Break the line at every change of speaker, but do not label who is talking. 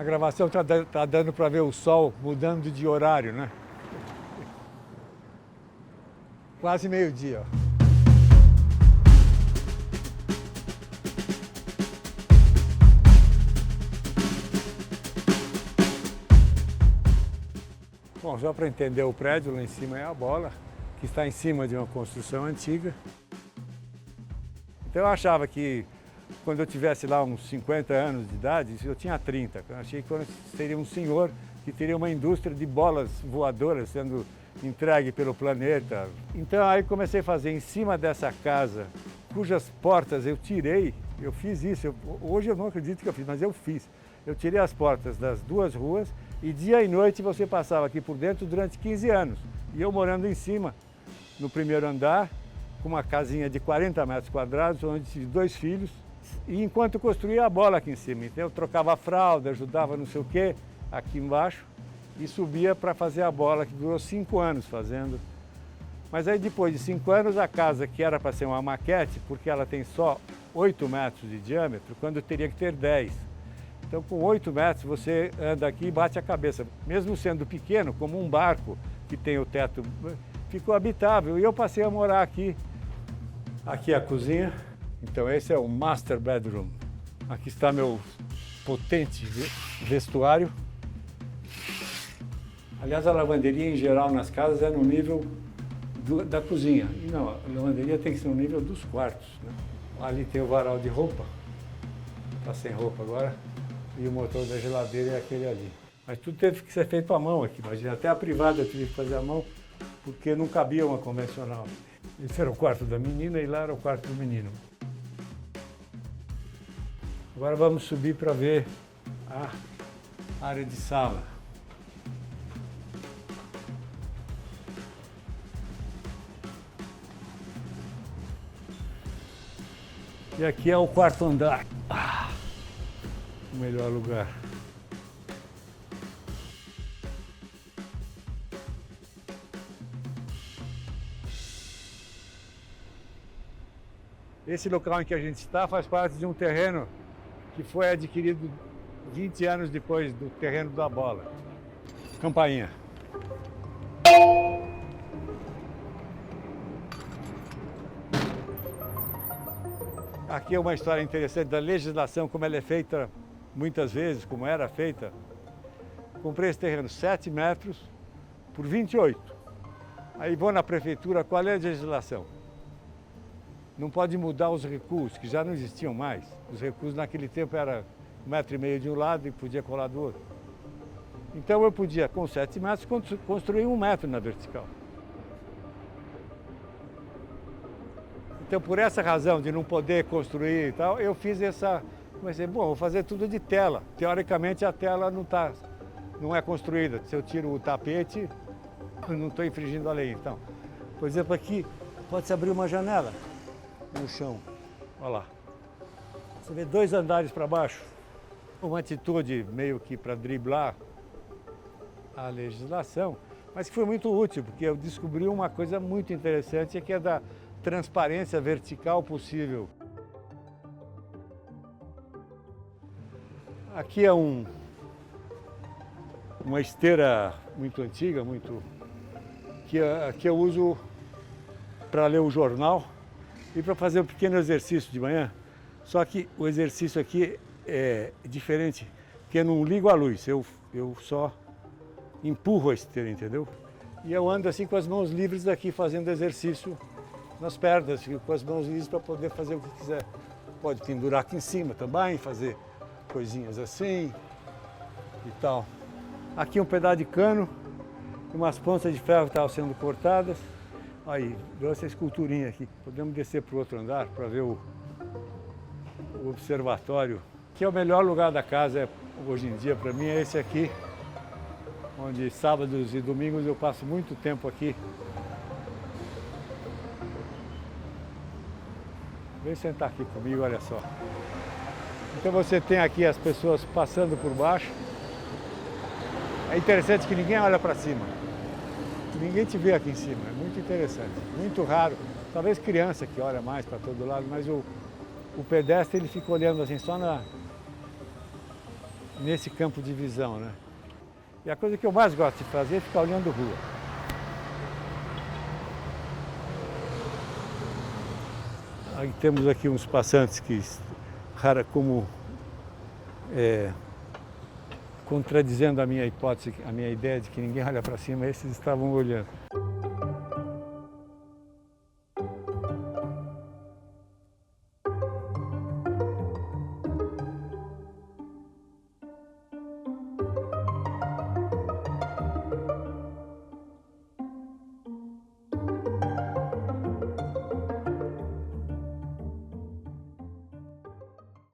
A gravação tá dando para ver o sol mudando de horário, né? Quase meio-dia, ó. Bom, só para entender o prédio, lá em cima é a bola, que está em cima de uma construção antiga. Então eu achava que quando eu tivesse lá uns 50 anos de idade, eu tinha 30, eu achei que eu seria um senhor que teria uma indústria de bolas voadoras sendo entregue pelo planeta. Então aí comecei a fazer em cima dessa casa, cujas portas eu tirei, eu fiz isso, hoje eu não acredito que eu fiz, mas eu fiz. Eu tirei as portas das duas ruas e dia e noite você passava aqui por dentro durante 15 anos. E eu morando em cima, no primeiro andar, com uma casinha de 40 metros quadrados, onde tive 2 filhos. E enquanto construía a bola aqui em cima, então eu trocava a fralda, ajudava não sei o quê, aqui embaixo, e subia para fazer a bola, que durou 5 anos fazendo. Mas aí depois de 5 anos, a casa, que era para ser uma maquete, porque ela tem só 8 metros de diâmetro, quando eu teria que ter 10. Então com 8 metros você anda aqui e bate a cabeça. Mesmo sendo pequeno, como um barco que tem o teto, ficou habitável. E eu passei a morar aqui. Aqui é a cozinha. Então esse é o master bedroom. Aqui está meu potente vestuário. Aliás, a lavanderia em geral nas casas é no nível da cozinha. E não, a lavanderia tem que ser no nível dos quartos, né? Ali tem o varal de roupa. Está sem roupa agora. E o motor da geladeira é aquele ali. Mas tudo teve que ser feito à mão aqui. Imagina, até a privada eu tive que fazer à mão, porque não cabia uma convencional. Esse era o quarto da menina e lá era o quarto do menino. Agora vamos subir para ver a área de sala. E aqui é o quarto andar. O melhor lugar. Esse local em que a gente está faz parte de um terreno que foi adquirido 20 anos depois do terreno da bola. Campainha. Aqui é uma história interessante da legislação, como ela é feita muitas vezes, como era feita. Comprei esse terreno 7 metros por 28. Aí vou na prefeitura, qual é a legislação? Não pode mudar os recuos, que já não existiam mais. Os recuos naquele tempo era 1,5 metro de um lado e podia colar do outro. Então eu podia, com 7 metros, construir 1 metro na vertical. Então, por essa razão de não poder construir e tal, eu fiz essa... Comecei, bom, vou fazer tudo de tela. Teoricamente, a tela não é construída. Se eu tiro o tapete, eu não estou infringindo a lei. Então, por exemplo, aqui pode-se abrir uma janela no chão. Olha lá. Você vê 2 andares para baixo. Uma atitude meio que para driblar a legislação, mas que foi muito útil, porque eu descobri uma coisa muito interessante, que é da transparência vertical possível. Aqui é uma esteira muito antiga, que eu uso para ler o jornal e para fazer um pequeno exercício de manhã. Só que o exercício aqui é diferente, porque eu não ligo a luz, eu só empurro a esteira, entendeu? E eu ando assim com as mãos livres aqui fazendo exercício nas pernas, com as mãos livres para poder fazer o que quiser. Pode pendurar aqui em cima também, fazer coisinhas assim e tal. Aqui um pedaço de cano, umas pontas de ferro que estavam sendo cortadas. Aí, deu essa esculturinha aqui. Podemos descer para o outro andar para ver o observatório. Que é o melhor lugar da casa hoje em dia para mim, é esse aqui, onde sábados e domingos eu passo muito tempo aqui. Vem sentar aqui comigo, olha só. Então você tem aqui as pessoas passando por baixo. É interessante que ninguém olha para cima. Ninguém te vê aqui em cima, é muito interessante. Muito raro. Talvez criança que olha mais para todo lado, mas o pedestre ele fica olhando assim só nesse campo de visão, né? E a coisa que eu mais gosto de fazer é ficar olhando rua. Aí temos aqui uns passantes que, como contradizendo a minha hipótese, a minha ideia de que ninguém olha para cima, esses estavam olhando.